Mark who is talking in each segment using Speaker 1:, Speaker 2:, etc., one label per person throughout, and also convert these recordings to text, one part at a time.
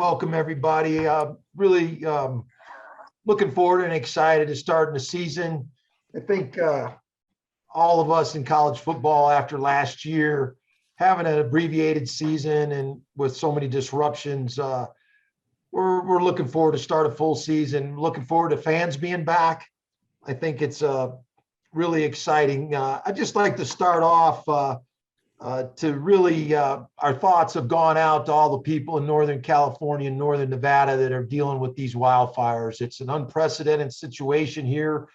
Speaker 1: Welcome, everybody. Really looking forward and excited to starting the season. I think all of us in college football after last year having an abbreviated season and with so many disruptions, we're looking forward to start a full season. Looking forward to fans being back. I think it's really exciting. I'd just like to start off to really, our thoughts have gone out to all the people in Northern California and Northern Nevada that are dealing with these wildfires. It's an unprecedented situation here.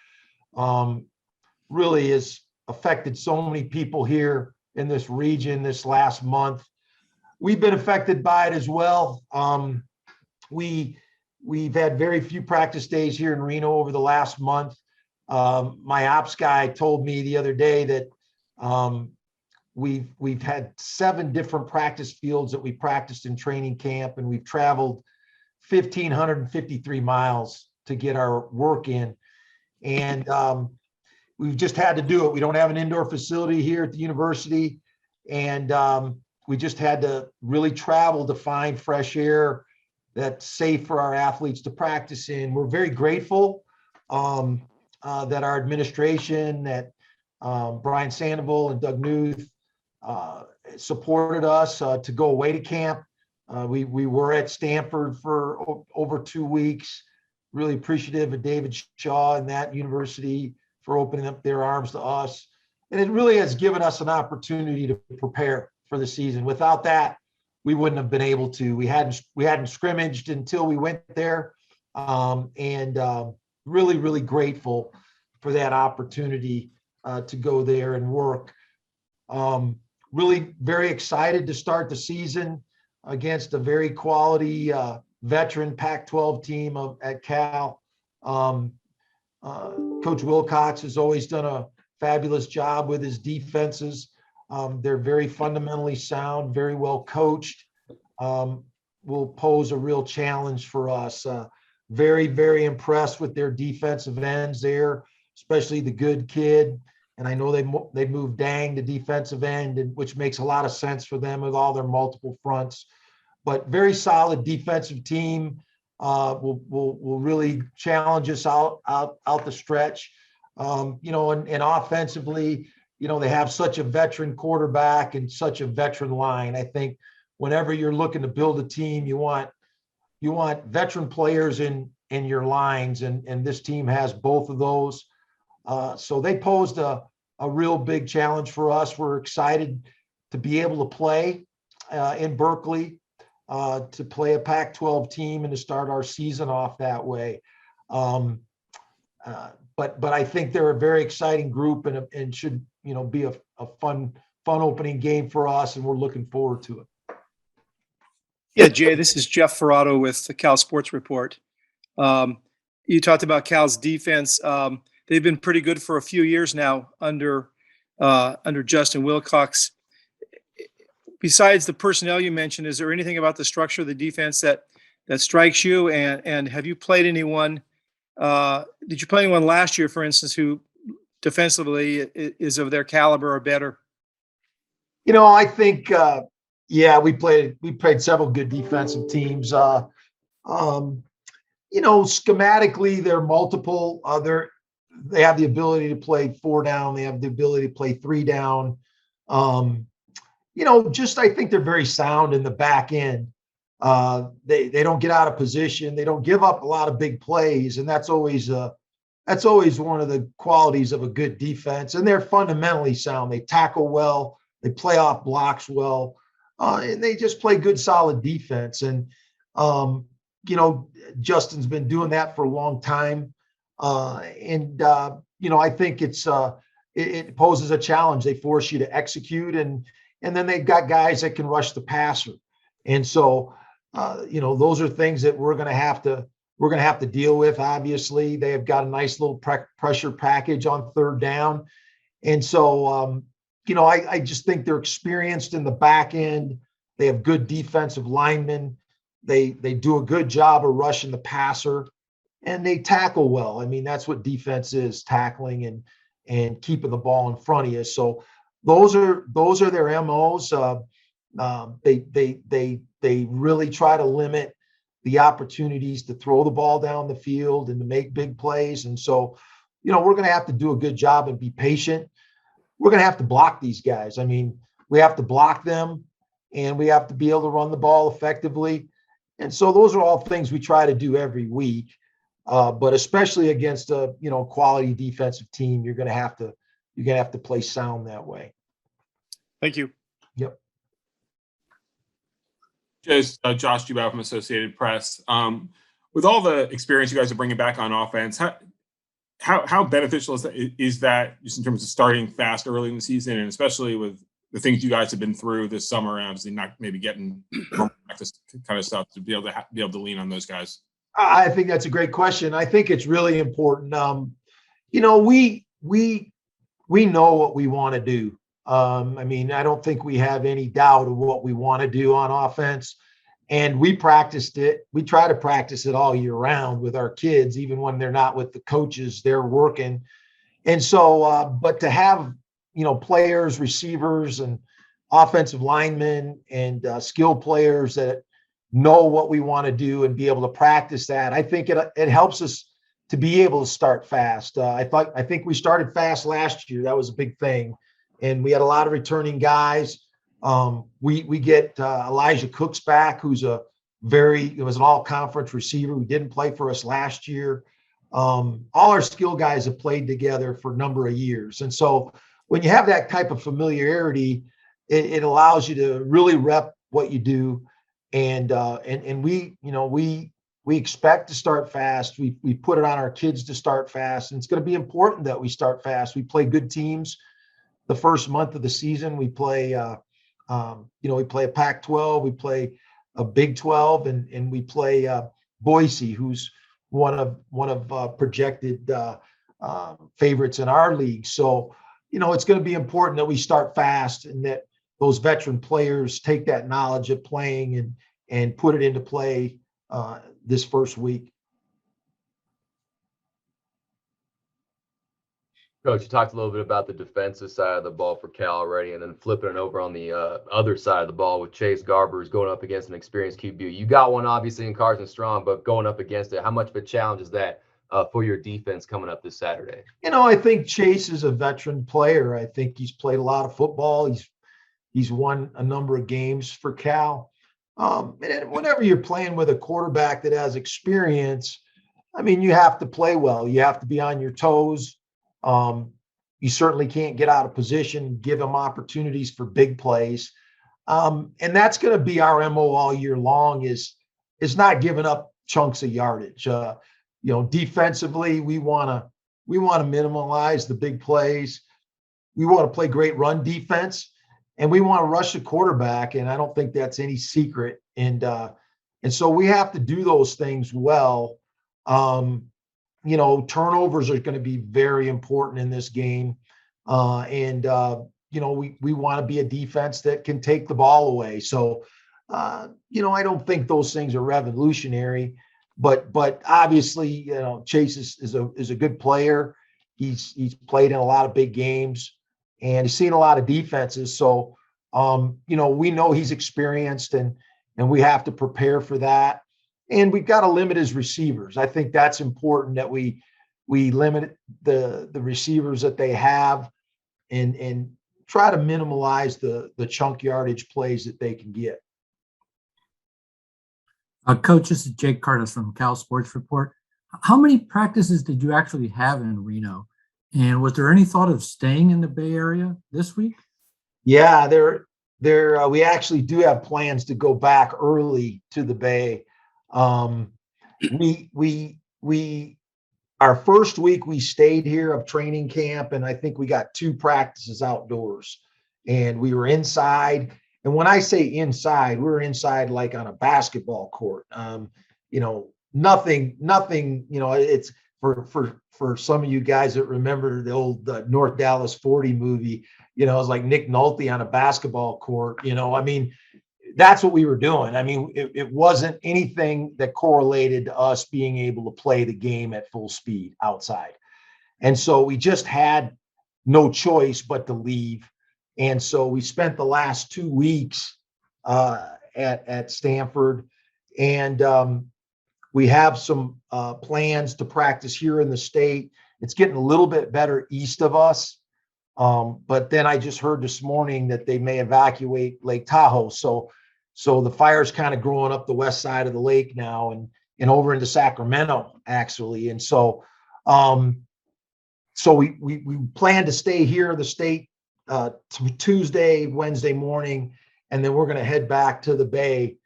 Speaker 1: Really has affected so many people here in this region this last month. We've been affected by it as well. We've had very few practice days here in Reno over the last month. My ops guy told me the other day that we've had 7 different practice fields that we practiced in training camp, and we've traveled 1,553 miles to get our work in. And we've just had to do it. We don't have an indoor facility here at the university, and we just had to really travel to find fresh air that's safe for our athletes to practice in. We're very grateful that our administration, that Brian Sandoval and Doug Newth supported us to go away to camp. We were at Stanford for over 2 weeks. Really appreciative of David Shaw and that university for opening up their arms to us. And it really has given us an opportunity to prepare for the season. Without that, we wouldn't have been able to. We hadn't scrimmaged until we went there. Really, really grateful for that opportunity to go there and work. Really very excited to start the season against a very quality veteran Pac-12 team at Cal. Coach Wilcox has always done a fabulous job with his defenses. They're very fundamentally sound, very well coached. Will pose a real challenge for us. Very, very impressed with their defensive ends there, especially the good kid. And I know they moved Dang to defensive end, which makes a lot of sense for them with all their multiple fronts. But very solid defensive team. Will really challenge us out the stretch. And offensively, they have such a veteran quarterback and such a veteran line. I think whenever you're looking to build a team, you want veteran players in your lines, and this team has both of those. So they posed a real big challenge for us. We're excited to be able to play in Berkeley, to play a Pac-12 team and to start our season off that way. But I think they're a very exciting group and should be a fun opening game for us, and we're looking forward to it.
Speaker 2: Yeah, Jay, this is Jeff Ferrato with the Cal Sports Report. You talked about Cal's defense. They've been pretty good for a few years now under Justin Wilcox. Besides the personnel you mentioned, is there anything about the structure of the defense that strikes you? And have you played anyone? Did you play anyone last year, for instance, who defensively is of their caliber or better?
Speaker 1: I think we played several good defensive teams. Schematically, they're multiple. They have the ability to play 4 down. They have the ability to play 3 down. I think they're very sound in the back end. They don't get out of position. They don't give up a lot of big plays, and that's always one of the qualities of a good defense. And they're fundamentally sound. They tackle well. They play off blocks well, and they just play good, solid defense. And Justin's been doing that for a long time. I think it poses a challenge. They force you to execute, and then they've got guys that can rush the passer. And so, those are things that we're going to have to deal with. Obviously, they have got a nice little pressure package on 3rd down. And so, I just think they're experienced in the back end. They have good defensive linemen. They do a good job of rushing the passer, and they tackle well. I mean, that's what defense is, tackling and keeping the ball in front of you. So those are their MOs. They really try to limit the opportunities to throw the ball down the field and to make big plays. And so, we're going to have to do a good job and be patient. We're going to have to block these guys. I mean, we have to block them, and we have to be able to run the ball effectively. And so those are all things we try to do every week. But especially against a quality defensive team, you're going to have to play sound that way.
Speaker 2: Thank you.
Speaker 1: Yep.
Speaker 3: Just Josh Dubow from Associated Press. With all the experience you guys are bringing back on offense, how beneficial is that just in terms of starting fast early in the season, and especially with the things you guys have been through this summer, and obviously not maybe getting practice kind of stuff, to be able to lean on those guys?
Speaker 1: I think that's a great question. I think it's really important. We know what we want to do. I mean, I don't think we have any doubt of what we want to do on offense. And we practiced it. We try to practice it all year round with our kids, even when they're not with the coaches, they're working. And so, but to have, players, receivers, and offensive linemen and skilled players that know what we want to do and be able to practice that, I think it helps us to be able to start fast. I think we started fast last year. That was a big thing. And we had a lot of returning guys. We get Elijah Cooks back, who's was an all-conference receiver who didn't play for us last year. All our skill guys have played together for a number of years. And so when you have that type of familiarity, it allows you to really rep what you do. And we expect to start fast. We put it on our kids to start fast, and it's going to be important that we start fast. We play good teams. The first month of the season, we play we play a Pac-12, we play a Big 12, and we play Boise, who's one of projected favorites in our league. So, it's going to be important that we start fast and that those veteran players take that knowledge of playing and put it into play this first week.
Speaker 4: Coach, you talked a little bit about the defensive side of the ball for Cal already, and then flipping it over on the other side of the ball with Chase Garber, who's going up against an experienced QB. You got one, obviously, in Carson Strong, but going up against it, how much of a challenge is that for your defense coming up this Saturday?
Speaker 1: I think Chase is a veteran player. I think he's played a lot of football. He's won a number of games for Cal. And whenever you're playing with a quarterback that has experience, I mean, you have to play well. You have to be on your toes. You certainly can't get out of position, give them opportunities for big plays. And that's going to be our MO all year long is not giving up chunks of yardage. Defensively, we want to minimize the big plays. We want to play great run defense, and we want to rush the quarterback. And I don't think that's any secret. And so we have to do those things well. Turnovers are going to be very important in this game. We want to be a defense that can take the ball away. So, I don't think those things are revolutionary, but obviously, Chase is a good player. He's played in a lot of big games, and he's seen a lot of defenses. So, we know he's experienced, and we have to prepare for that. And we've got to limit his receivers. I think that's important that we limit the receivers that they have and try to minimize the chunk yardage plays that they can get.
Speaker 5: Coach, this is Jake Curtis from Cal Sports Report. How many practices did you actually have in Reno? And was there any thought of staying in the Bay Area this week?
Speaker 1: Yeah, we actually do have plans to go back early to the Bay. Our first week we stayed here of training camp, and I think we got 2 practices outdoors, and we were inside. And when I say inside, we're inside like on a basketball court. Nothing, it's for some of you guys that remember the old North Dallas 40 movie, it was like Nick Nolte on a basketball court. That's what we were doing. I mean, it wasn't anything that correlated to us being able to play the game at full speed outside. And so we just had no choice but to leave. And so we spent the last 2 weeks at Stanford. And, We have some plans to practice here in the state. It's getting a little bit better east of us. But then I just heard this morning that they may evacuate Lake Tahoe. So the fire's kind of growing up the west side of the lake now and over into Sacramento, actually. And so we plan to stay here in the state Tuesday, Wednesday morning, and then we're going to head back to the Bay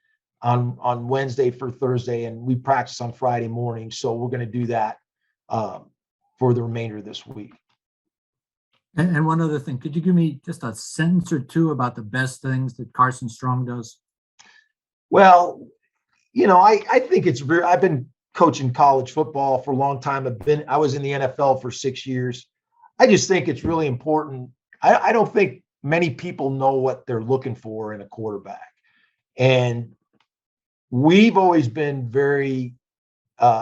Speaker 1: on Wednesday for Thursday, and we practice on Friday morning. So we're going to do that for the remainder of this week.
Speaker 5: And one other thing, could you give me just a sentence or two about the best things that Carson Strong does?
Speaker 1: Well, I think it's real. I've been coaching college football for a long time. I was in the NFL for 6 years. I just think it's really important. I don't think many people know what they're looking for in a quarterback. And we've always been very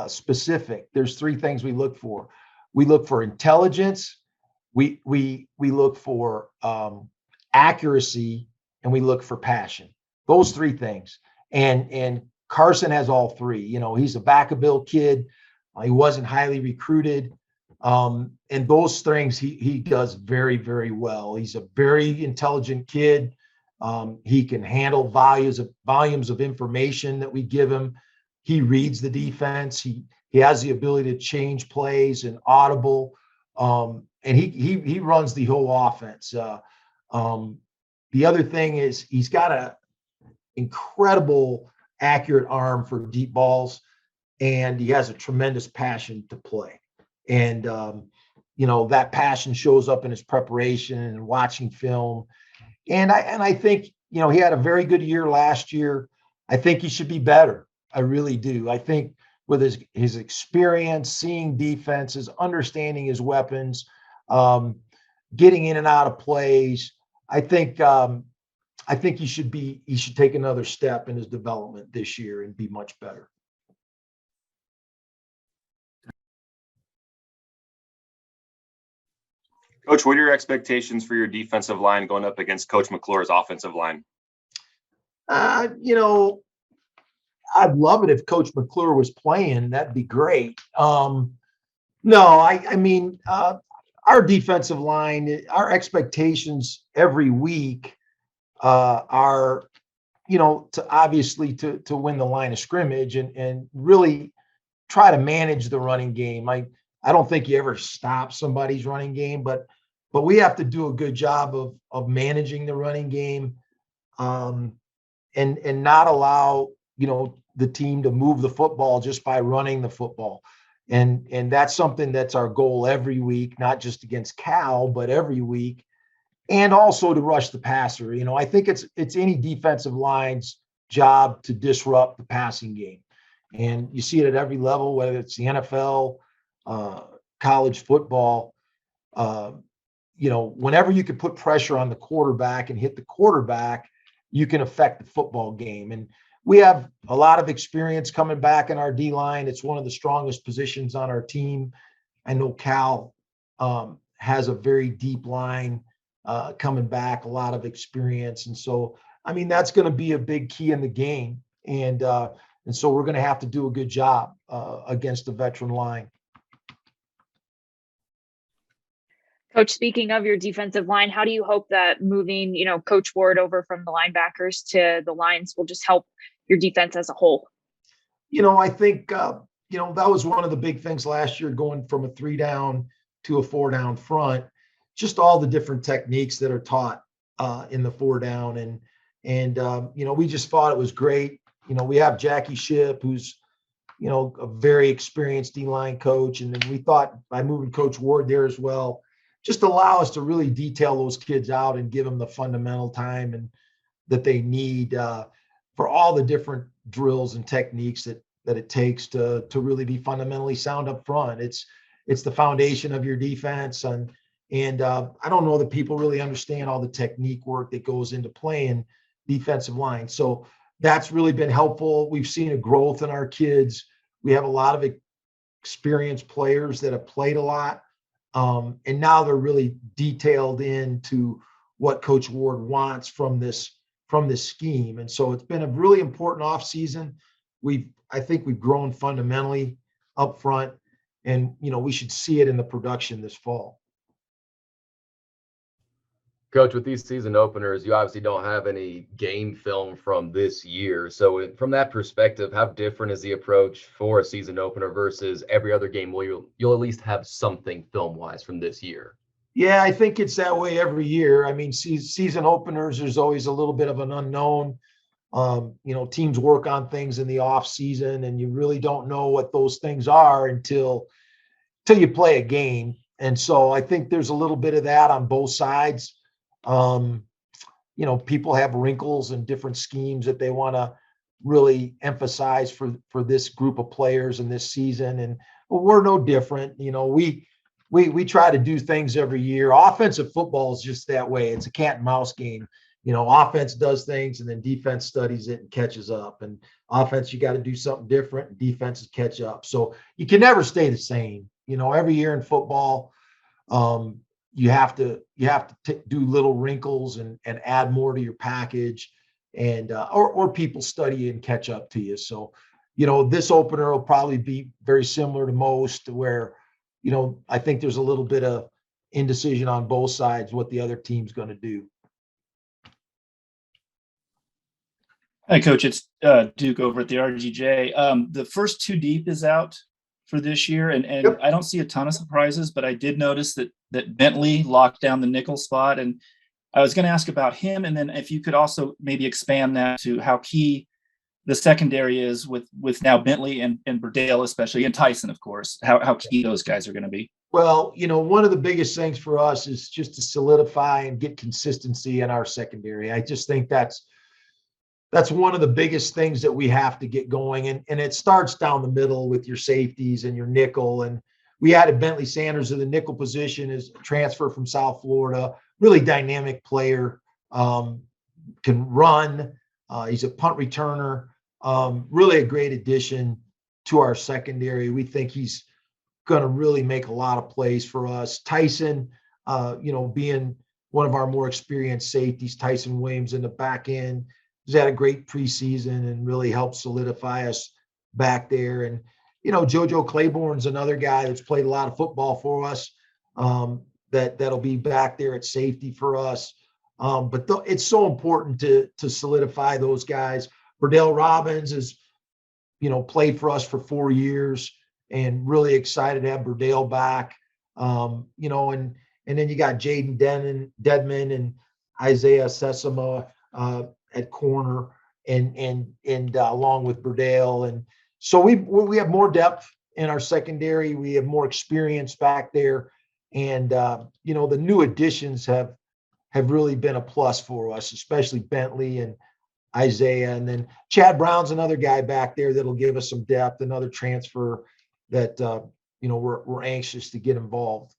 Speaker 1: specific. There's 3 things we look for. We look for intelligence, we look for accuracy, and we look for passion. Those 3 things. And Carson has all 3. He's a Vacaville kid. He wasn't highly recruited. And those things he does very, very well. He's a very intelligent kid. He can handle volumes of information that we give him. He reads the defense. He has the ability to change plays and audible. And he runs the whole offense. The other thing is he's got a incredible accurate arm for deep balls, and he has a tremendous passion to play. And that passion shows up in his preparation and watching film. And I think he had a very good year last year. I think he should be better. I really do. I think with his experience, seeing defenses, understanding his weapons, getting in and out of plays, I think he should take another step in his development this year and be much better.
Speaker 6: Coach, what are your expectations for your defensive line going up against Coach McClure's offensive line?
Speaker 1: I'd love it if Coach McClure was playing. That'd be great. No, I mean, our defensive line, our expectations every week are, to obviously to win the line of scrimmage and really try to manage the running game. I don't think you ever stop somebody's running game, but we have to do a good job of managing the running game, and not allow the team to move the football just by running the football. And that's something that's our goal every week, not just against Cal, but every week, and also to rush the passer. I think it's any defensive line's job to disrupt the passing game. And you see it at every level, whether it's the NFL, college football. Whenever you can put pressure on the quarterback and hit the quarterback, you can affect the football game. And we have a lot of experience coming back in our D line. It's one of the strongest positions on our team. I know Cal has a very deep line coming back, a lot of experience. And so, that's going to be a big key in the game. And so we're going to have to do a good job against the veteran line.
Speaker 7: Coach, speaking of your defensive line, how do you hope that moving, Coach Ward over from the linebackers to the lines will just help your defense as a whole?
Speaker 1: I think, that was one of the big things last year, going from a 3-down to a 4-down front, just all the different techniques that are taught in the 4-down. And we just thought it was great. We have Jackie Shipp, who's, a very experienced D-line coach. And then we thought by moving Coach Ward there as well, just allow us to really detail those kids out and give them the fundamental time and that they need for all the different drills and techniques that it takes to really be fundamentally sound up front. It's the foundation of your defense. And I don't know that people really understand all the technique work that goes into playing defensive line. So that's really been helpful. We've seen a growth in our kids. We have a lot of experienced players that have played a lot. And now they're really detailed into what Coach Ward wants from this scheme. And so it's been a really important offseason. I think we've grown fundamentally up front, and, we should see it in the production this fall.
Speaker 4: Coach, with these season openers, you obviously don't have any game film from this year. So from that perspective, how different is the approach for a season opener versus every other game where you'll at least have something film-wise from this year?
Speaker 1: Yeah, I think it's that way every year. I mean, season openers, there's always a little bit of an unknown. Teams work on things in the off season, and you really don't know what those things are until you play a game. And so I think there's a little bit of that on both sides. People have wrinkles and different schemes that they want to really emphasize for this group of players in this season. And we're no different. We try to do things every year. Offensive football is just that way. It's a cat and mouse game. Offense does things and then defense studies it and catches up. And offense, you got to do something different, and defenses catch up. So you can never stay the same. Every year in football, you have to do little wrinkles and add more to your package, and or people study and catch up to you. So, this opener will probably be very similar to most, where, I think there's a little bit of indecision on both sides what the other team's going to do.
Speaker 8: Hi, Coach. It's Duke over at the RGJ. The first two deep is out for this year, and
Speaker 1: Yep.
Speaker 8: I don't see a ton of surprises, but I did notice that Bentley locked down the nickel spot, and I was going to ask about him, and then if you could also maybe expand that to how key the secondary is with now Bentley and Burdale, especially, and Tyson, of course, how key those guys are going to be.
Speaker 1: Well, one of the biggest things for us is just to solidify and get consistency in our secondary. I just think that's one of the biggest things that we have to get going. And it starts down the middle with your safeties and your nickel. And we added Bentley Sanders in the nickel position, as a transfer from South Florida, really dynamic player, can run. He's a punt returner, really a great addition to our secondary. We think he's going to really make a lot of plays for us. Tyson, being one of our more experienced safeties, Tyson Williams in the back end, he's had a great preseason and really helped solidify us back there. And, JoJo Claiborne's another guy that's played a lot of football for us, that'll be back there at safety for us. But it's so important to solidify those guys. Burdale Robbins has, played for us for 4 years, and really excited to have Burdale back. And then you got Jaden Dedman and Isaiah Sesama at corner, and along with Burdale. And so we have more depth in our secondary. We have more experience back there. And, the new additions have really been a plus for us, especially Bentley and Isaiah. And then Chad Brown's another guy back there that'll give us some depth, another transfer that, we're anxious to get involved.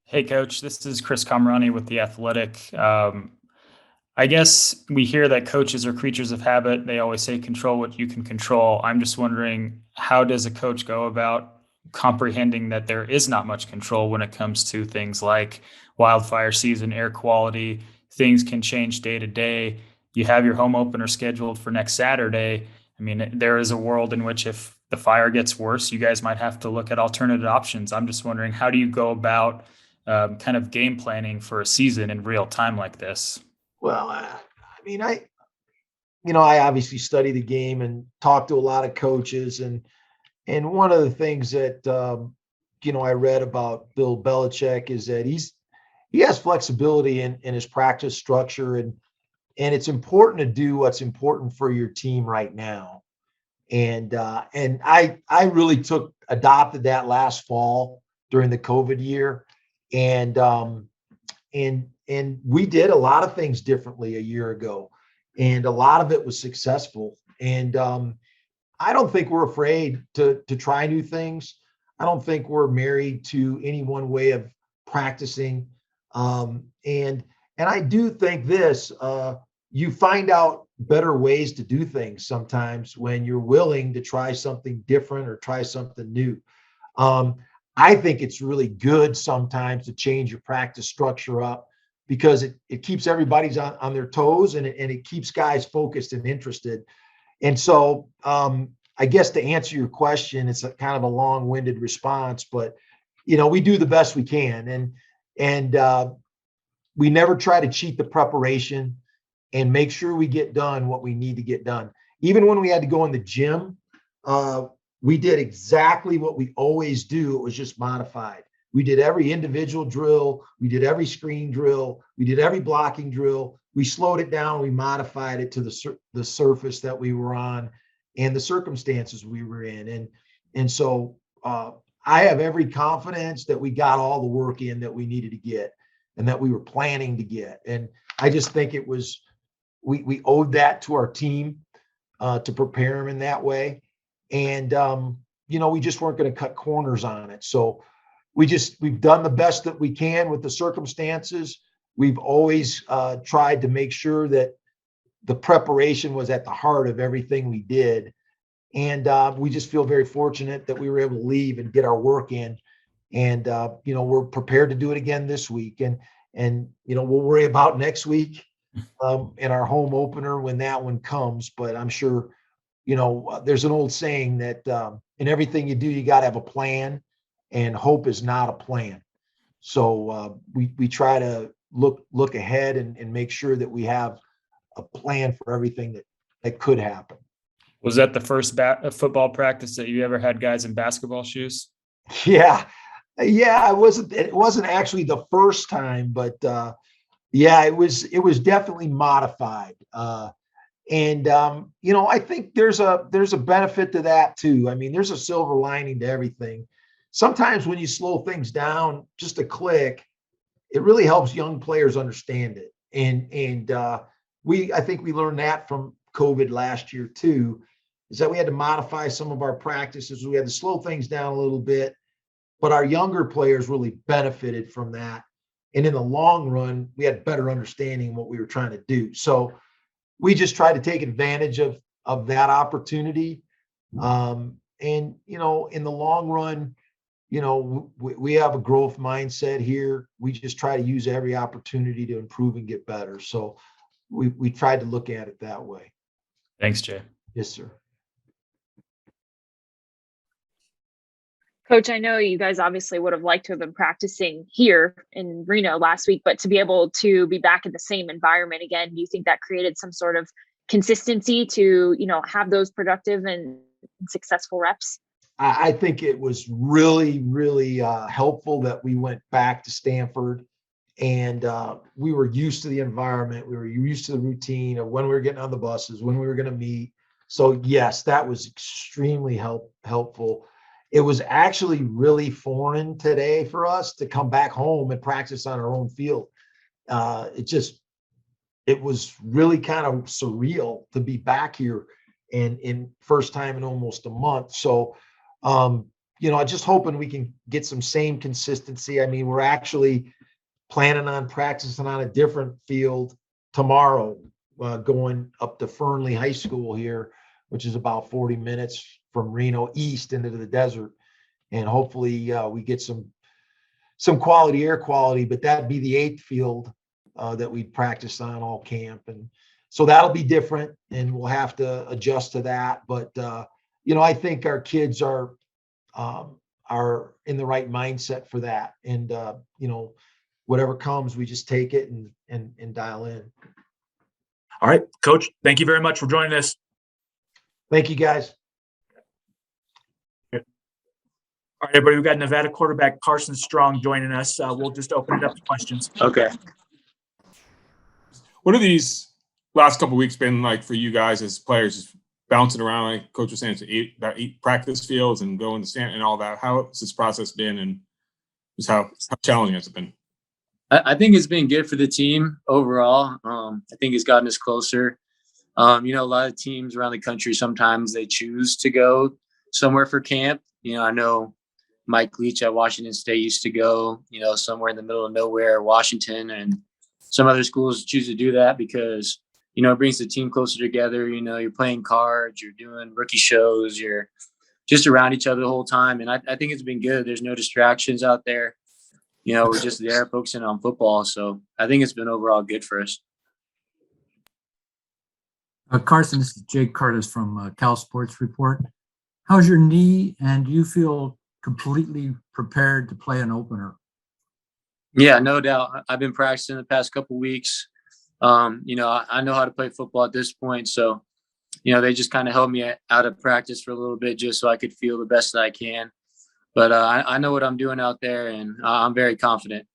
Speaker 9: Hey, Coach, this is Chris Camerani with The Athletic. I guess we hear that coaches are creatures of habit. They always say control what you can control. I'm just wondering, how does a coach go about comprehending that there is not much control when it comes to things like wildfire season, air quality? Things can change day to day. You have your home opener scheduled for next Saturday. I mean, there is a world in which if the fire gets worse, you guys might have to look at alternative options. I'm just wondering, how do you go about kind of game planning for a season in real time like this?
Speaker 1: Well, I obviously study the game and talk to a lot of coaches, and one of the things that I read about Bill Belichick is that he has flexibility in his practice structure, and it's important to do what's important for your team right now. And I really adopted that last fall during the COVID year, and we did a lot of things differently a year ago, and a lot of it was successful. And I don't think we're afraid to try new things. I don't think we're married to any one way of practicing. And I do think this, you find out better ways to do things sometimes when you're willing to try something different or try something new. I think it's really good sometimes to change your practice structure up, because it keeps everybody's on their toes, and it keeps guys focused and interested. And so I guess to answer your question, it's a kind of a long-winded response, but we do the best we can, and we never try to cheat the preparation and make sure we get done what we need to get done. Even when we had to go in the gym, we did exactly what we always do. It was just modified. We did every individual drill. We did every screen drill. We did every blocking drill. We slowed it down. We modified it to the surface that we were on and the circumstances we were in. And so I have every confidence that we got all the work in that we needed to get and that we were planning to get. And I just think it was, we owed that to our team to prepare them in that way. And, we just weren't going to cut corners on it. So we've done the best that we can with the circumstances. We've always tried to make sure that the preparation was at the heart of everything we did. And we just feel very fortunate that we were able to leave and get our work in. And, we're prepared to do it again this week. And we'll worry about next week in our home opener when that one comes. But I'm sure, there's an old saying that in everything you do, you got to have a plan, and hope is not a plan. So we try to look ahead and make sure that we have a plan for everything that could happen.
Speaker 9: Was that the first football practice that you ever had guys in basketball shoes?
Speaker 1: Yeah. It wasn't actually the first time, but it was definitely modified. I think there's a benefit to that too. I mean, there's a silver lining to everything. Sometimes when you slow things down just a click, it really helps young players understand it. And I think we learned that from COVID last year too, is that we had to modify some of our practices. We had to slow things down a little bit, but our younger players really benefited from that. And in the long run, we had better understanding what we were trying to do. So we just tried to take advantage of that opportunity. In the long run, we have a growth mindset here. We just try to use every opportunity to improve and get better. So we tried to look at it that way.
Speaker 9: Thanks, Jay.
Speaker 1: Yes, sir.
Speaker 7: Coach, I know you guys obviously would have liked to have been practicing here in Reno last week, but to be able to be back in the same environment again, do you think that created some sort of consistency to, have those productive and successful reps?
Speaker 1: I think it was really, really helpful that we went back to Stanford, and we were used to the environment. We were used to the routine of when we were getting on the buses, when we were going to meet. So yes, that was extremely helpful. It was actually really foreign today for us to come back home and practice on our own field. It was really kind of surreal to be back here in first time in almost a month. So, just hoping we can get some same consistency. I mean, we're actually planning on practicing on a different field tomorrow, going up to Fernley High School here, which is about 40 minutes from Reno east into the desert. And hopefully we get some quality air quality, but that'd be the 8th field that we'd practice on all camp. And so that'll be different, and we'll have to adjust to that. But, I think our kids are in the right mindset for that. And, whatever comes, we just take it and dial in.
Speaker 10: All right, Coach, thank you very much for joining us.
Speaker 1: Thank you, guys.
Speaker 10: All right, everybody, we've got Nevada quarterback Carson Strong joining us. We'll just open it up to questions.
Speaker 3: Okay. What have these last couple of weeks been like for you guys as players, just bouncing around, like Coach was saying, to about 8 practice fields and going to stand and all that? How has this process been, and just how challenging has it been?
Speaker 11: I think it's been good for the team overall. I think it's gotten us closer. A lot of teams around the country, sometimes they choose to go somewhere for camp. I know Mike Leach at Washington State used to go, somewhere in the middle of nowhere, Washington, and some other schools choose to do that because, it brings the team closer together. You're playing cards, you're doing rookie shows, you're just around each other the whole time. And I think it's been good. There's no distractions out there. we're just there focusing on football. So I think it's been overall good for us.
Speaker 5: Carson, this is Jake Curtis from Cal Sports Report. How's your knee, and do you feel completely prepared to play an opener?
Speaker 11: Yeah, no doubt. I've been practicing the past couple weeks. I know how to play football at this point. So, they just kind of held me out of practice for a little bit just so I could feel the best that I can. But I know what I'm doing out there, and I'm very confident.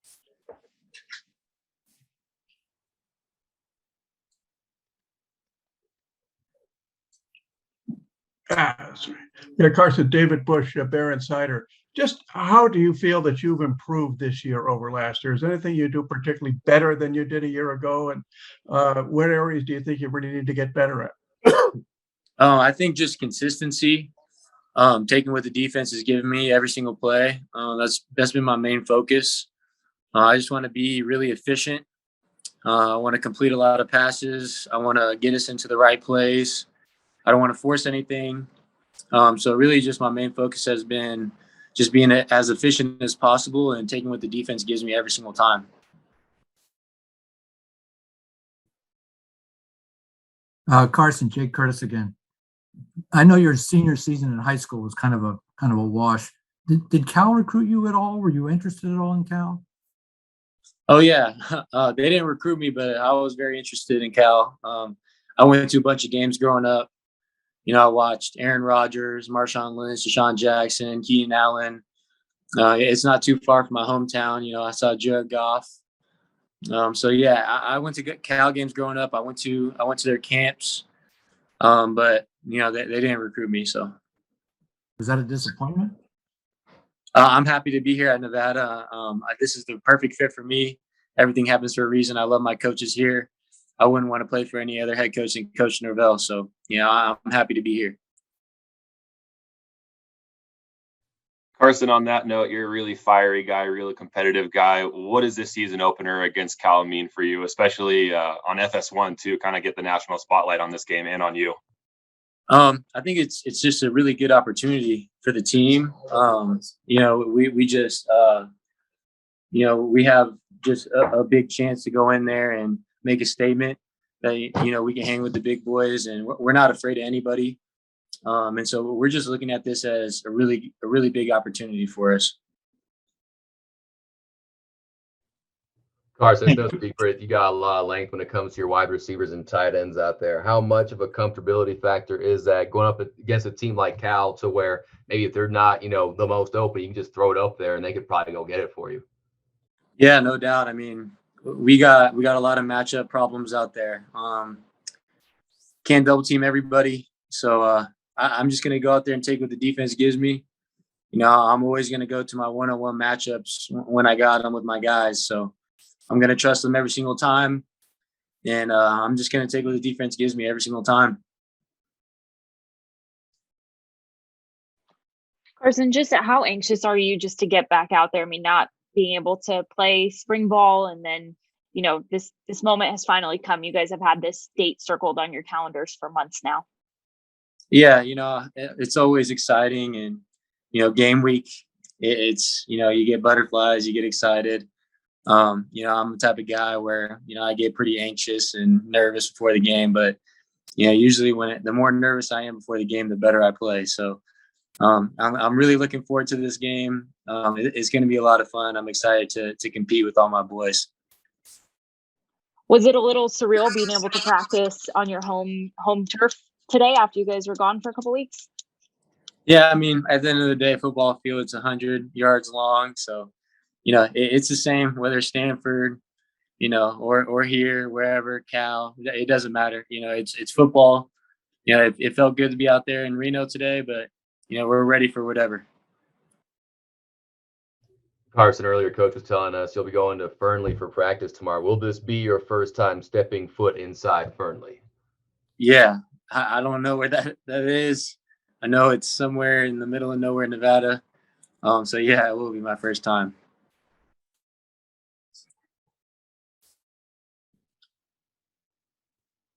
Speaker 12: Yeah, Carson, David Bush, Bear Insider. Just how do you feel that you've improved this year over last year? Is there anything you do particularly better than you did a year ago? And what areas do you think you really need to get better at?
Speaker 11: I think just consistency, taking what the defense has given me every single play. That's been my main focus. I just want to be really efficient. I want to complete a lot of passes. I want to get us into the right place. I don't want to force anything. So really just my main focus has been just being as efficient as possible and taking what the defense gives me every single time.
Speaker 5: Carson, Jake Curtis again. I know your senior season in high school was kind of a wash. Did Cal recruit you at all? Were you interested at all in Cal?
Speaker 11: Oh yeah, they didn't recruit me, but I was very interested in Cal. I went to a bunch of games growing up. I watched Aaron Rodgers, Marshawn Lynch, Deshaun Jackson, Keenan Allen. It's not too far from my hometown. I saw Jared Goff. So yeah, I went to Cal games growing up. I went to their camps, but they didn't recruit me. So
Speaker 5: was that a disappointment?
Speaker 11: I'm happy to be here at Nevada. This is the perfect fit for me. Everything happens for a reason. I love my coaches here. I wouldn't want to play for any other head coach than Coach Norvell. So, I'm happy to be here.
Speaker 6: Carson, on that note, you're a really fiery guy, really competitive guy. What does this season opener against Cal mean for you, especially on FS1 to kind of get the national spotlight on this game and on you?
Speaker 11: I think it's just a really good opportunity for the team. We just we have just a big chance to go in there and make a statement that we can hang with the big boys, and we're not afraid of anybody. And so we're just looking at this as a really big opportunity for us.
Speaker 4: Carson, it's no secret you got a lot of length when it comes to your wide receivers and tight ends out there. How much of a comfortability factor is that going up against a team like Cal, to where maybe if they're not, the most open, you can just throw it up there and they could probably go get it for you?
Speaker 11: Yeah, no doubt. I mean, we got a lot of matchup problems out there. Can't double team everybody. So I'm just going to go out there and take what the defense gives me. I'm always going to go to my one-on-one matchups when I got them with my guys. So I'm going to trust them every single time. And I'm just going to take what the defense gives me every single time.
Speaker 7: Carson, just how anxious are you just to get back out there? I mean, not being able to play spring ball, and then, this moment has finally come. You guys have had this date circled on your calendars for months now.
Speaker 11: Yeah, it's always exciting, and game week, it's you get butterflies, you get excited. I'm the type of guy where I get pretty anxious and nervous before the game, but usually the more nervous I am before the game, the better I play. So I'm really looking forward to this game. It's going to be a lot of fun. I'm excited to compete with all my boys.
Speaker 7: Was it a little surreal being able to practice on your home turf today after you guys were gone for a couple weeks?
Speaker 11: Yeah, I mean, at the end of the day, football field's 100 yards long, so it's the same whether Stanford, or here, wherever, Cal. It doesn't matter. It's football. It felt good to be out there in Reno today, but we're ready for whatever.
Speaker 4: Carson, earlier, Coach was telling us you'll be going to Fernley for practice tomorrow. Will this be your first time stepping foot inside Fernley?
Speaker 11: Yeah, I don't know where that is. I know it's somewhere in the middle of nowhere, Nevada. So yeah, it will be my first time.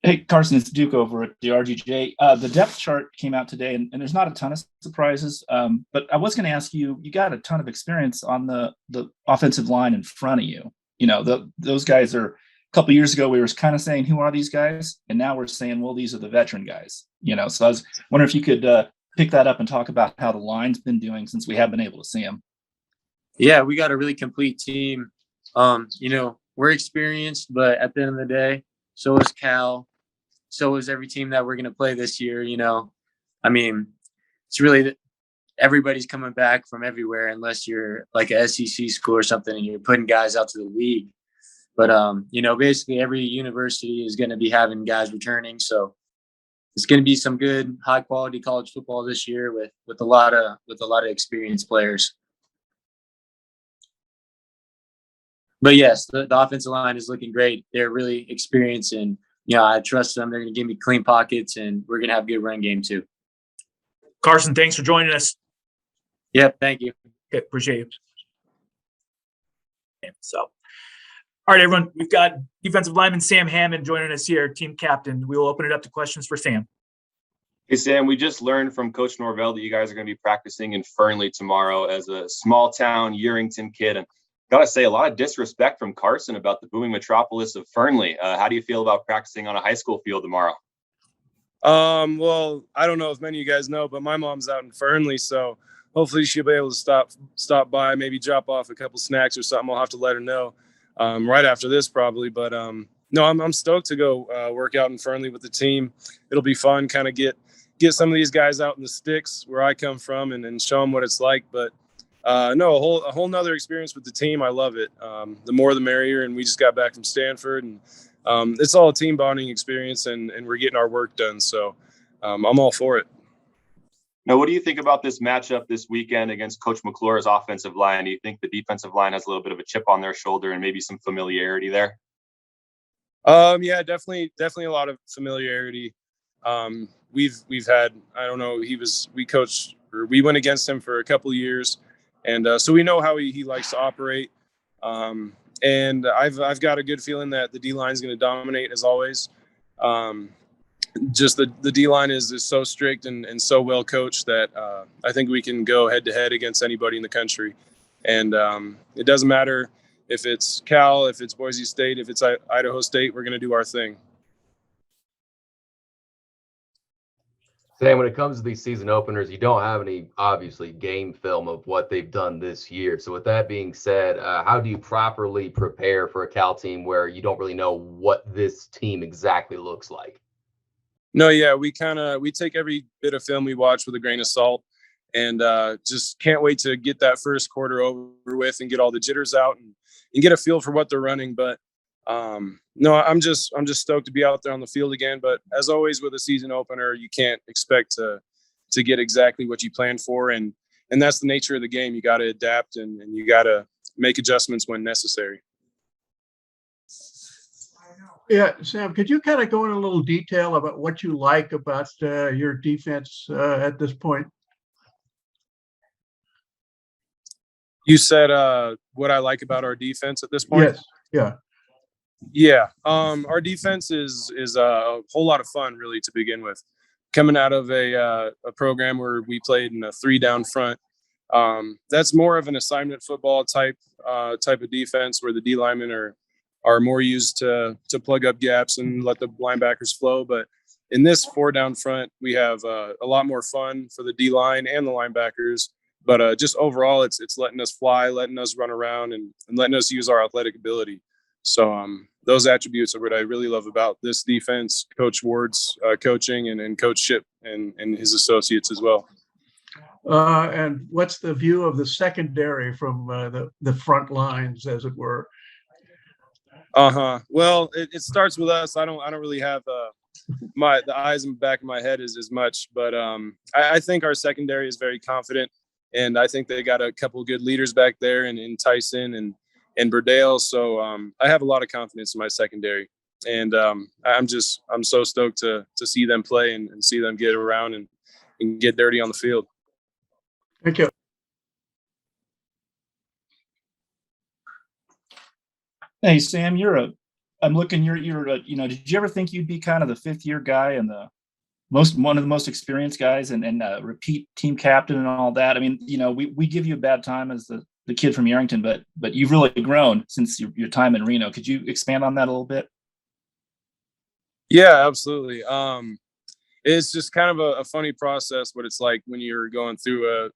Speaker 8: Hey, Carson, it's Duke over at the RGJ. The depth chart came out today, and there's not a ton of surprises. But I was going to ask you, you got a ton of experience on the offensive line in front of you. You know, those guys are, a couple of years ago, we were kind of saying, who are these guys? And now we're saying, well, these are the veteran guys. You know, so I was wondering if you could pick that up and talk about how the line's been doing since we have been able to see them.
Speaker 11: Yeah, we got a really complete team. You know, we're experienced, but at the end of the day, so is Cal. So is every team that we're going to play this year. You know, I mean, it's really everybody's coming back from everywhere unless you're like a SEC school or something and you're putting guys out to the league. But, you know, basically every university is going to be having guys returning. So it's going to be some good high quality college football this year with a lot of experienced players. But yes, the offensive line is looking great. They're really experienced, and you know, I trust them. They're going to give me clean pockets, and we're going to have a good run game too.
Speaker 10: Carson, thanks for joining us.
Speaker 11: Yep, thank you.
Speaker 10: Okay, appreciate you. Okay, so, all right, everyone, we've got defensive lineman Sam Hammond joining us here, team captain. We will open it up to questions for Sam.
Speaker 6: Hey, Sam, we just learned from Coach Norvell that you guys are going to be practicing in Fernley tomorrow as a small town Yerington kid. And gotta say, a lot of disrespect from Carson about the booming metropolis of Fernley. How do you feel about practicing on a high school field tomorrow?
Speaker 13: Well, I don't know if many of you guys know, but my mom's out in Fernley, so hopefully she'll be able to stop by, maybe drop off a couple snacks or something. I'll have to let her know right after this probably. But no, I'm stoked to go work out in Fernley with the team. It'll be fun, kind of get some of these guys out in the sticks where I come from and show them what it's like. But no, a whole nother experience with the team. I love it. The more the merrier. And we just got back from Stanford, and it's all a team bonding experience, and we're getting our work done. So I'm all for it.
Speaker 6: Now, what do you think about this matchup this weekend against Coach McClure's offensive line? Do you think the defensive line has a little bit of a chip on their shoulder and maybe some familiarity there?
Speaker 13: Yeah, definitely a lot of familiarity. We've had, I don't know, we went against him for a couple of years. And so we know how he likes to operate. And I've got a good feeling that the D-line is going to dominate as always. Just the D-line is so strict and so well coached that I think we can go head to head against anybody in the country. And it doesn't matter if it's Cal, if it's Boise State, if it's Idaho State, we're going to do our thing.
Speaker 4: Sam, when it comes to these season openers, you don't have any, obviously, game film of what they've done this year. So with that being said, how do you properly prepare for a Cal team where you don't really know what this team exactly looks like?
Speaker 13: No, yeah, we take every bit of film we watch with a grain of salt, and just can't wait to get that first quarter over with and get all the jitters out and get a feel for what they're running. But no, I'm just stoked to be out there on the field again. But as always with a season opener, you can't expect to get exactly what you planned for, and that's the nature of the game. You got to adapt and you got to make adjustments when necessary.
Speaker 12: Yeah, Sam, could you kind of go in a little detail about what you like about your defense at this point?
Speaker 13: You said what I like about our defense at this point?
Speaker 12: Yes. Yeah.
Speaker 13: Yeah. Our defense is a whole lot of fun, really, to begin with. Coming out of a program where we played in a 3-down front, that's more of an assignment football type of defense where the D linemen are more used to plug up gaps and let the linebackers flow. But in this 4-down front, we have a lot more fun for the D line and the linebackers. But just overall, it's letting us fly, letting us run around, and letting us use our athletic ability. So those attributes are what I really love about this defense, Coach Ward's coaching and Coach Ship and his associates as well.
Speaker 12: And what's the view of the secondary from the front lines, as it were?
Speaker 13: Well, it starts with us. I don't really have the eyes in the back of my head as much, but I think our secondary is very confident, and I think they got a couple of good leaders back there in Tyson and Burdale. So I have a lot of confidence in my secondary, and I'm so stoked to see them play and see them get around and get dirty on the field.
Speaker 12: Thank you.
Speaker 8: Hey, Sam, you're I'm looking, you're, did you ever think you'd be kind of the 5th-year guy and one of the most experienced guys and repeat team captain and all that? I mean, we give you a bad time as the kid from Yerington, but you've really grown since your time in Reno. Could you expand on that a little bit?
Speaker 13: Yeah, absolutely. It's just kind of a funny process, what it's like when you're going through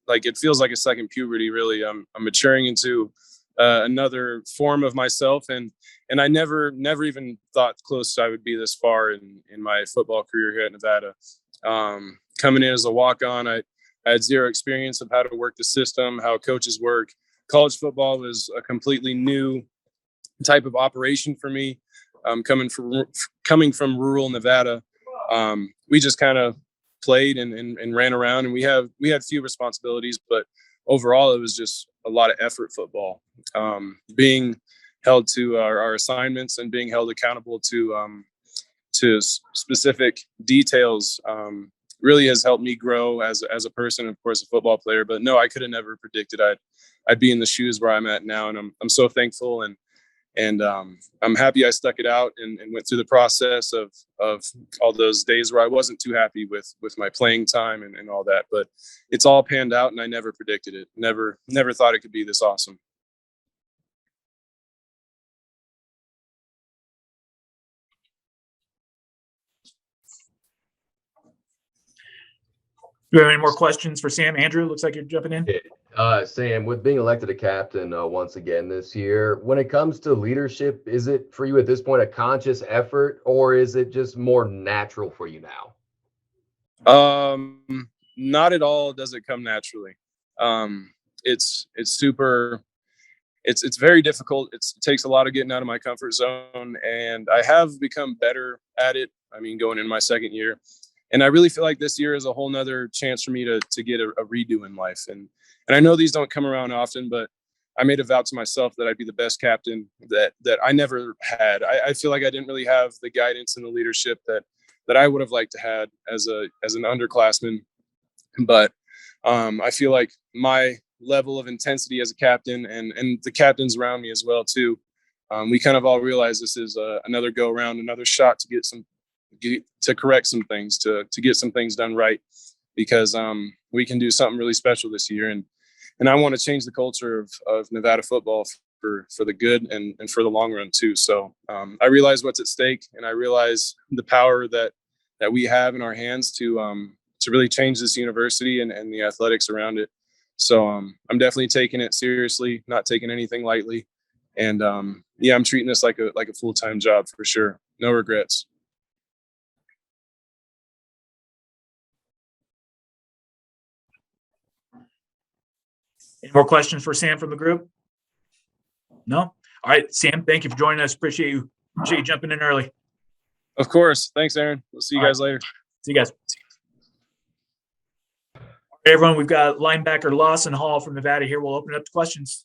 Speaker 13: like, it feels like a second puberty, really. I'm maturing into another form of myself. And I never even thought close I would be this far in my football career here at Nevada. Coming in as a walk-on, I had zero experience of how to work the system, how coaches work. College football was a completely new type of operation for me. Coming from rural Nevada, we just kind of played and ran around, and we had few responsibilities, but overall it was just a lot of effort football. Being held to our assignments and being held accountable to specific details really has helped me grow as a person, of course, a football player. But no, I could have never predicted I'd be in the shoes where I'm at now, and I'm so thankful and I'm happy I stuck it out and went through the process of all those days where I wasn't too happy with my playing time and all that. But it's all panned out, and I never predicted it. Never thought it could be this awesome.
Speaker 10: Do you have any more questions for Sam? Andrew, looks like you're jumping in.
Speaker 4: Sam, with being elected a captain once again this year, when it comes to leadership, is it for you at this point a conscious effort, or is it just more natural for you now?
Speaker 13: Not at all does it come naturally. It's very difficult. It takes a lot of getting out of my comfort zone, and I have become better at it. I mean, going into my 2nd year. And I really feel like this year is a whole nother chance for me to get a redo in life. And I know these don't come around often, but I made a vow to myself that I'd be the best captain that I never had. I feel like I didn't really have the guidance and the leadership that I would have liked to had as an underclassman. But I feel like my level of intensity as a captain and the captains around me as well too, we kind of all realize this is another go around, another shot to correct some things, to get some things done right, because we can do something really special this year. And I want to change the culture of Nevada football for the good and for the long run too. So I realize what's at stake, and I realize the power that we have in our hands to really change this university and the athletics around it. So I'm definitely taking it seriously, not taking anything lightly. And I'm treating this like a full-time job for sure. No regrets.
Speaker 10: Any more questions for Sam from the group? No? All right, Sam, thank you for joining us. Appreciate you jumping in early.
Speaker 13: Of course. Thanks, Aaron. We'll see you guys later.
Speaker 10: See you guys. All right, everyone, we've got linebacker Lawson Hall from Nevada here. We'll open it up to questions.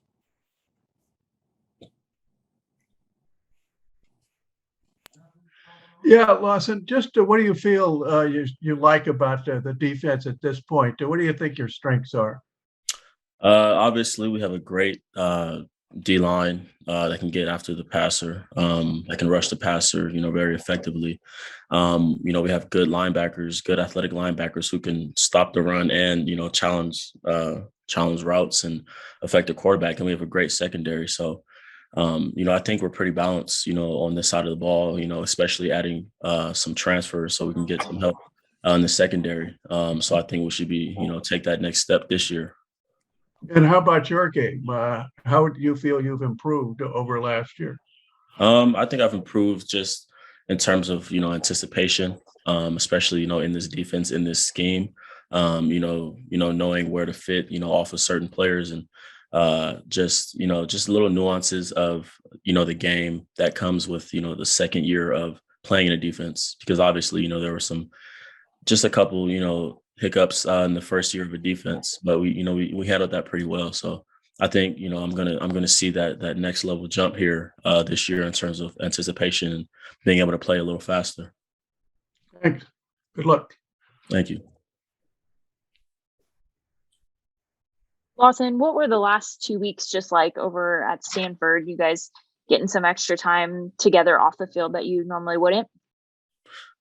Speaker 12: Yeah, Lawson, just what do you feel you like about the defense at this point? What do you think your strengths are?
Speaker 14: Obviously, we have a great D-line that can get after the passer, that can rush the passer, very effectively. We have good linebackers, good athletic linebackers who can stop the run and, challenge routes and affect the quarterback. And we have a great secondary. So, I think we're pretty balanced, on this side of the ball, especially adding some transfers so we can get some help in the secondary. So I think we should be, take that next step this year.
Speaker 12: And how about your game? How do you feel you've improved over last year?
Speaker 14: I think I've improved just in terms of, anticipation, especially, in this defense, in this scheme, knowing where to fit, off of certain players and just little nuances of, the game that comes with, the 2nd year of playing in a defense, because obviously, there were just a couple, hiccups in the 1st year of a defense, but we handled that pretty well. So I think, I'm gonna see that next level jump here this year in terms of anticipation and being able to play a little faster.
Speaker 12: Thanks. Good luck.
Speaker 14: Thank you.
Speaker 7: Lawson, what were the last 2 weeks just like over at Stanford? You guys getting some extra time together off the field that you normally wouldn't?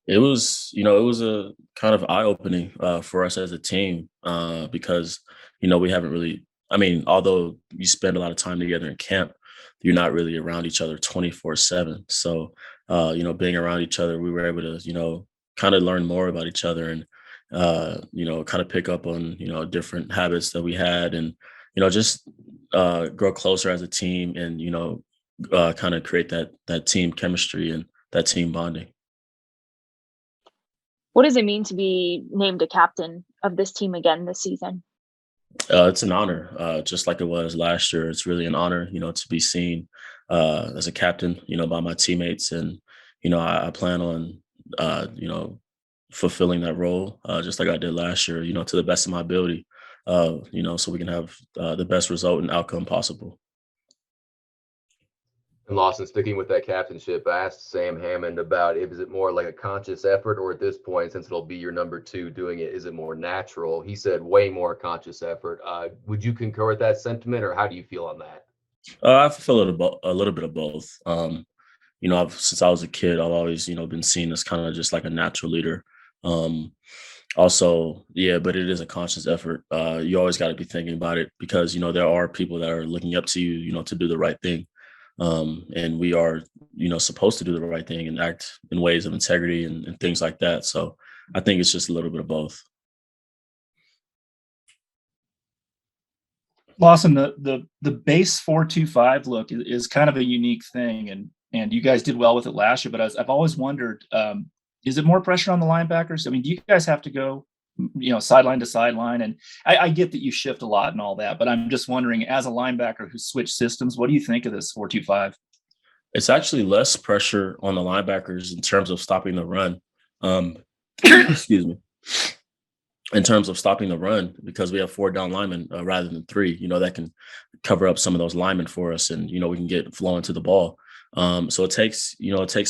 Speaker 14: It was, it was a kind of eye-opening for us as a team because, we haven't really, I mean, although you spend a lot of time together in camp, you're not really around each other 24/7. So, being around each other, we were able to, kind of learn more about each other and, kind of pick up on, different habits that we had and, just grow closer as a team and, kind of create that team chemistry and that team bonding.
Speaker 7: What does it mean to be named a captain of this team again this season?
Speaker 14: It's an honor, just like it was last year. It's really an honor, to be seen as a captain, by my teammates, and I plan on, fulfilling that role just like I did last year, to the best of my ability, so we can have the best result and outcome possible.
Speaker 4: And Lawson, sticking with that captainship, I asked Sam Hammond about is it more like a conscious effort, or at this point, since it'll be your number 2 doing it, is it more natural? He said way more conscious effort. Would you concur with that sentiment, or how do you feel on that?
Speaker 14: I feel a little bit of both. Since I was a kid, I've always, been seen as kind of just like a natural leader. Also, yeah, but it is a conscious effort. You always got to be thinking about it because, there are people that are looking up to you, to do the right thing. And we are, supposed to do the right thing and act in ways of integrity and things like that. So I think it's just a little bit of both.
Speaker 8: Lawson, the base 4-2-5 look is kind of a unique thing, and you guys did well with it last year. But I've always wondered, is it more pressure on the linebackers? I mean, do you guys have to go, sideline to sideline? And I get that you shift a lot and all that, but I'm just wondering, as a linebacker who switched systems, what do you think of this 4-2-5?
Speaker 14: It's actually less pressure on the linebackers in terms of stopping the run. Excuse me. In terms of stopping the run, because we have 4 down linemen rather than 3, that can cover up some of those linemen for us, and we can get flowing to the ball. So it takes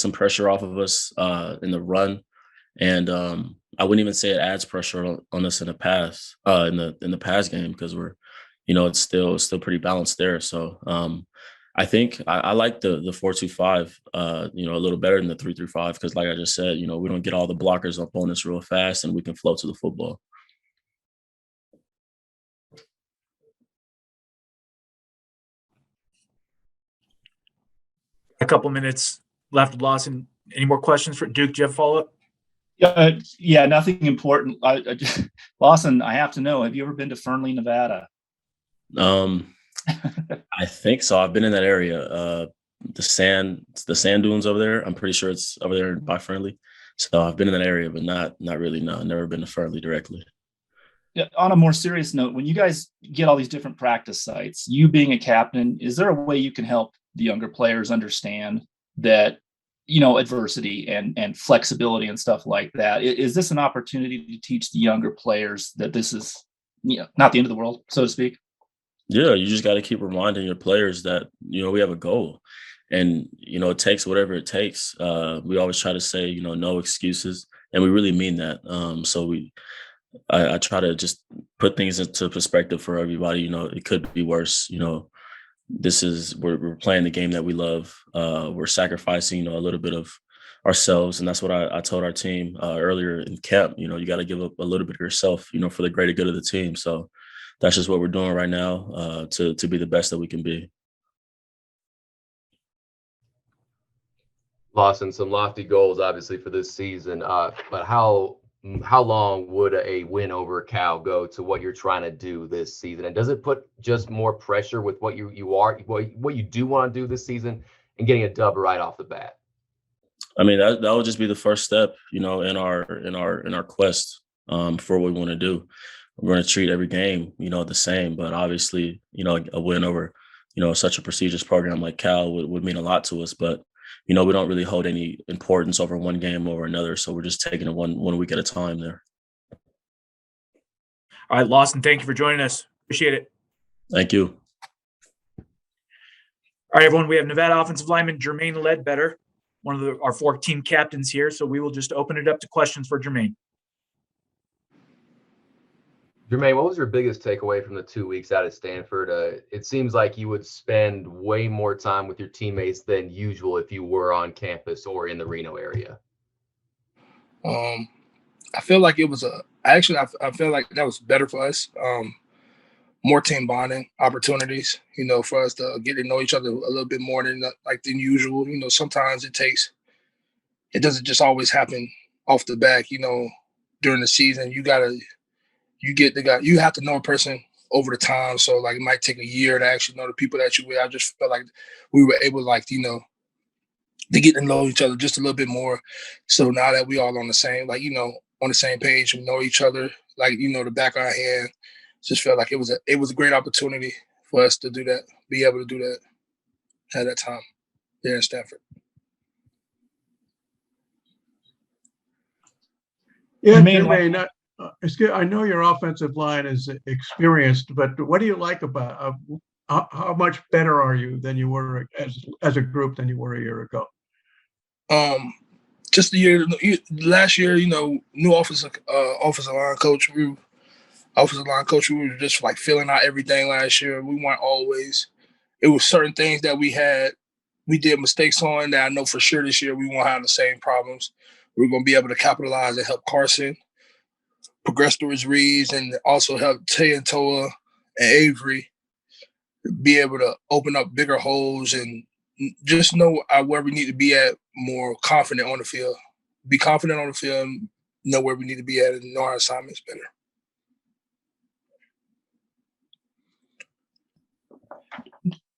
Speaker 14: some pressure off of us in the run, and I wouldn't even say it adds pressure on us in the pass in the pass game because we're, it's still pretty balanced there. So I think I like the 4-2-5 a little better than the 3-3-5 because, like I just said, we don't get all the blockers up on us real fast, and we can flow to the football.
Speaker 10: A couple minutes left, Lawson. Any more questions for Duke? Do you have follow-up?
Speaker 8: Yeah, nothing important. Lawson, I have to know, have you ever been to Fernley, Nevada?
Speaker 14: I think so. I've been in that area. The sand dunes over there. I'm pretty sure it's over there by Fernley. So I've been in that area, but not really. No, never been to Fernley directly.
Speaker 8: Yeah, on a more serious note, when you guys get all these different practice sites, you being a captain, is there a way you can help the younger players understand that, adversity and flexibility and stuff like that? Is this an opportunity to teach the younger players that this is, not the end of the world, so to speak?
Speaker 14: Yeah, you just got to keep reminding your players that, we have a goal and, it takes whatever it takes. We always try to say, no excuses. And we really mean that. So I try to just put things into perspective for everybody. It could be worse. We're playing the game that we love. We're sacrificing, a little bit of ourselves. And that's what I told our team earlier in camp. You got to give up a little bit of yourself, for the greater good of the team. So that's just what we're doing right now to be the best that we can be.
Speaker 4: Lawson, some lofty goals, obviously, for this season. But how long would a win over Cal go to what you're trying to do this season? And does it put just more pressure with what you do want to do this season and getting a dub right off the bat?
Speaker 14: I mean, that would just be the first step, in our quest for what we want to do. We're going to treat every game, the same. But obviously, a win over, such a prestigious program like Cal would mean a lot to us. But we don't really hold any importance over one game over another. So we're just taking it one week at a time there.
Speaker 10: All right, Lawson, thank you for joining us. Appreciate it.
Speaker 14: Thank you.
Speaker 10: All right, everyone, we have Nevada offensive lineman Jermaine Ledbetter, one of our 4 team captains here. So we will just open it up to questions for Jermaine.
Speaker 4: Jermaine, what was your biggest takeaway from the 2 weeks out at Stanford? It seems like you would spend way more time with your teammates than usual if you were on campus or in the Reno area.
Speaker 15: I feel like it was I feel like that was better for us. More team bonding opportunities, for us to get to know each other a little bit more than usual. Sometimes it doesn't just always happen off the back, during the season. You have to know a person over the time. So like it might take a year to actually know the people that you with. I just felt like we were able to get to know each other just a little bit more. So now that we all on the same, on the same page, we know each other, the back of our hand, just felt like it was a great opportunity for us to do that, be able to do that at that time there in Stanford.
Speaker 12: Yeah, Jermaine, I know your offensive line is experienced, but what do you like about how much better are you than you were as a group than you were a year ago?
Speaker 15: Just last year, new offensive line coach. We were just like filling out everything last year. We weren't always. It was certain things that we did mistakes on that I know for sure this year we won't have the same problems. We're going to be able to capitalize and help Carson progress through his reads, and also help Tay and Toa and Avery be able to open up bigger holes and just know where we need to be at, more confident on the field. Be confident on the field, know where we need to be at, and know our assignments better.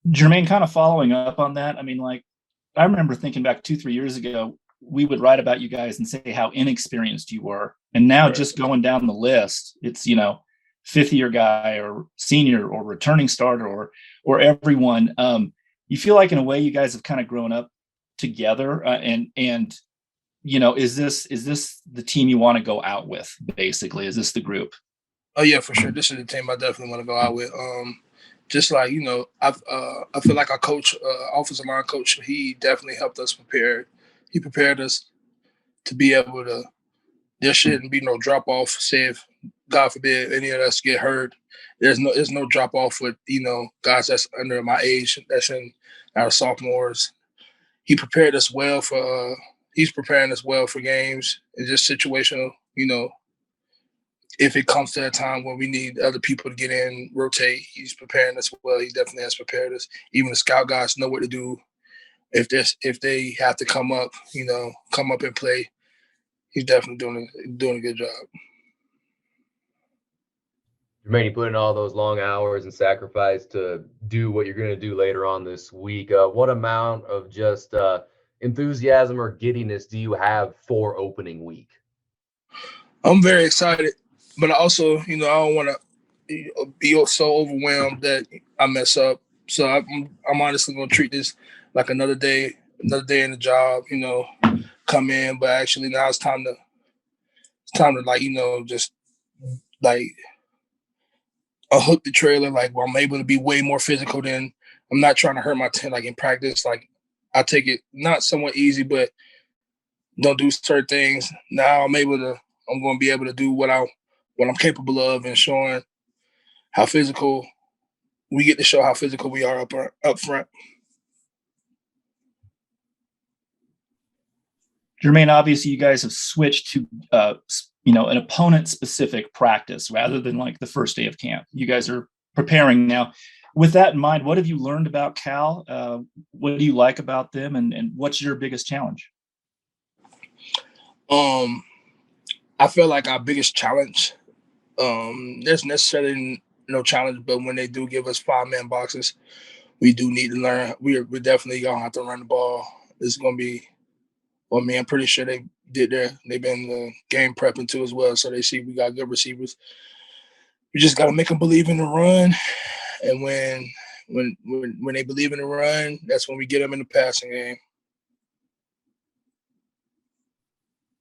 Speaker 8: Jermaine, kind of following up on that, I remember thinking back 2-3 years ago, we would write about you guys and say how inexperienced you were. And now just going down the list, it's, fifth year guy or senior or returning starter or everyone. You feel like in a way you guys have kind of grown up together and is this the team you want to go out with, basically? Is this the group?
Speaker 15: Oh yeah, for sure. This is the team I definitely want to go out with. Just like, I feel like our coach, offensive line coach, he definitely helped us prepare. He prepared us to be able to, there shouldn't be no drop off. Say if, God forbid, any of us get hurt, there's no drop off with, guys that's under my age, that's in our sophomores. He prepared us well for, he's preparing us well for games. It's just situational, if it comes to a time where we need other people to get in, rotate, he's preparing us well. He definitely has prepared us. Even the scout guys know what to do. If they have to come up and play, he's definitely doing a good job.
Speaker 4: Jermaine, you put in all those long hours and sacrifice to do what you're going to do later on this week. What amount of just enthusiasm or giddiness do you have for opening week?
Speaker 15: I'm very excited, but also, I don't want to be so overwhelmed that I mess up. So I'm honestly going to treat this like another day in the job, come in, but actually now it's time to just hook the trailer. Where I'm able to be way more physical than, I'm not trying to hurt my team. In practice, I take it not somewhat easy, but don't do certain things. Now I'm going to be able to do what I'm capable of, and showing how physical we get to show how physical we are up front.
Speaker 8: Jermaine, obviously you guys have switched to, an opponent-specific practice rather than the first day of camp. You guys are preparing now. With that in mind, what have you learned about Cal? What do you like about them, and what's your biggest challenge?
Speaker 15: I feel like our biggest challenge, there's necessarily no challenge, but when they do give us 5-man boxes, we do need to learn. We're definitely going to have to run the ball. It's going to be, I'm pretty sure they did they've been game prepping too as well. So they see we got good receivers. We just got to make them believe in the run. And when they believe in the run, that's when we get them in the passing game.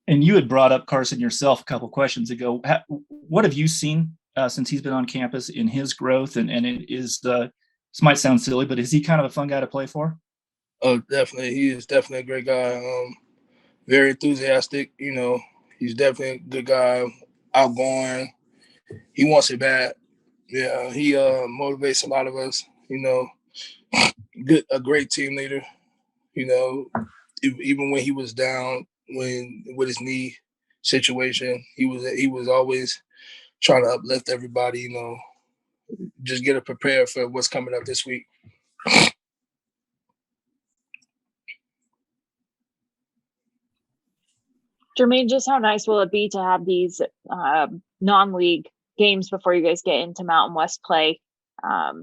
Speaker 8: And you had brought up Carson yourself a couple of questions ago. What have you seen since he's been on campus in his growth? And it is, this might sound silly, but is he kind of a fun guy to play for?
Speaker 15: Oh, definitely. He is definitely a great guy. Very enthusiastic. He's definitely a good guy, outgoing. he wants it bad. Yeah, he motivates a lot of us. A great team leader. Even when he was down, when with his knee situation, he was always trying to uplift everybody. Just get it prepared for what's coming up this week.
Speaker 7: Jermaine, just how nice will it be to have these non-league games before you guys get into Mountain West play?
Speaker 15: I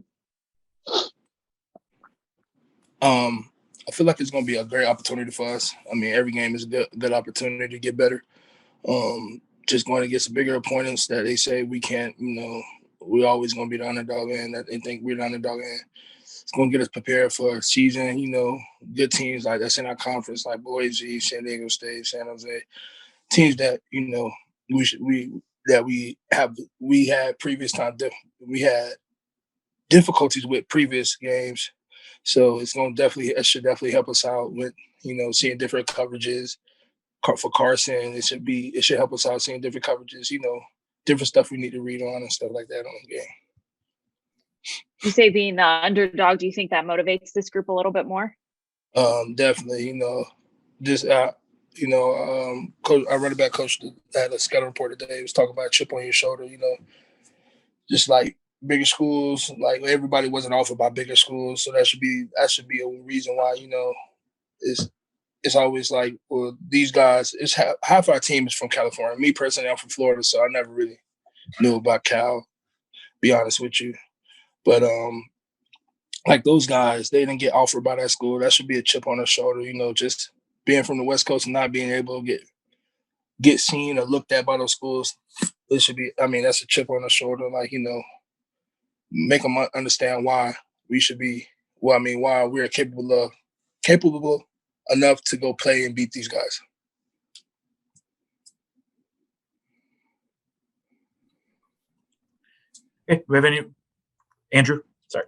Speaker 15: feel like it's going to be a great opportunity for us. I mean, every game is a good opportunity to get better. Just going against bigger opponents that they say we can't, we're always going to be the underdog in, that they think we're the underdog in. It's going to get us prepared for a season, good teams like that's in our conference, like Boise, San Diego State, San Jose, teams that, we had previous time, we had difficulties with previous games. So it should definitely help us out with, seeing different coverages for Carson. It should help us out seeing different coverages, different stuff we need to read on and stuff like that on the game.
Speaker 7: You say being the underdog, do you think that motivates this group a little bit more?
Speaker 15: Definitely, Coach, I read about Coach had a scouting report today. He was talking about a chip on your shoulder, just like bigger schools, like everybody wasn't offered by bigger schools. So that should be a reason why, it's always like, well, these guys, it's half our team is from California. Me personally, I'm from Florida, so I never really knew about Cal, be honest with you. But like those guys, they didn't get offered by that school. That should be a chip on their shoulder, just being from the West Coast and not being able to get seen or looked at by those schools. It should be, that's a chip on their shoulder, like, make them understand why we should be, why we're capable enough to go play and beat these guys.
Speaker 10: Okay, we have any? Andrew, sorry.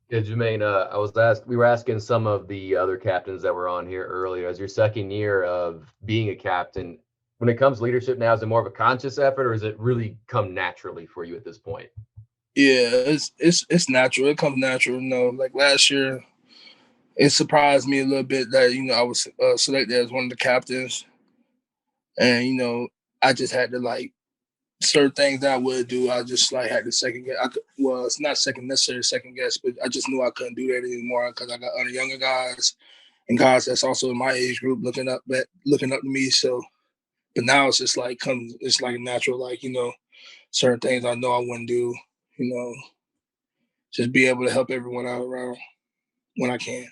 Speaker 4: Yeah, Jermaine, we were asking some of the other captains that were on here earlier, as your second year of being a captain, when it comes to leadership now, is it more of a conscious effort or has it really come naturally for you at this point?
Speaker 15: Yeah, it's natural. It comes natural. Like last year, it surprised me a little bit that, I was selected as one of the captains. And, I just had to certain things that I would do. I just had to second guess. It's not necessarily second guess, but I just knew I couldn't do that anymore because I got other younger guys and guys that's also in my age group looking up to me. So, but now it's just it's like a natural, certain things I know I wouldn't do, just be able to help everyone out around when I can.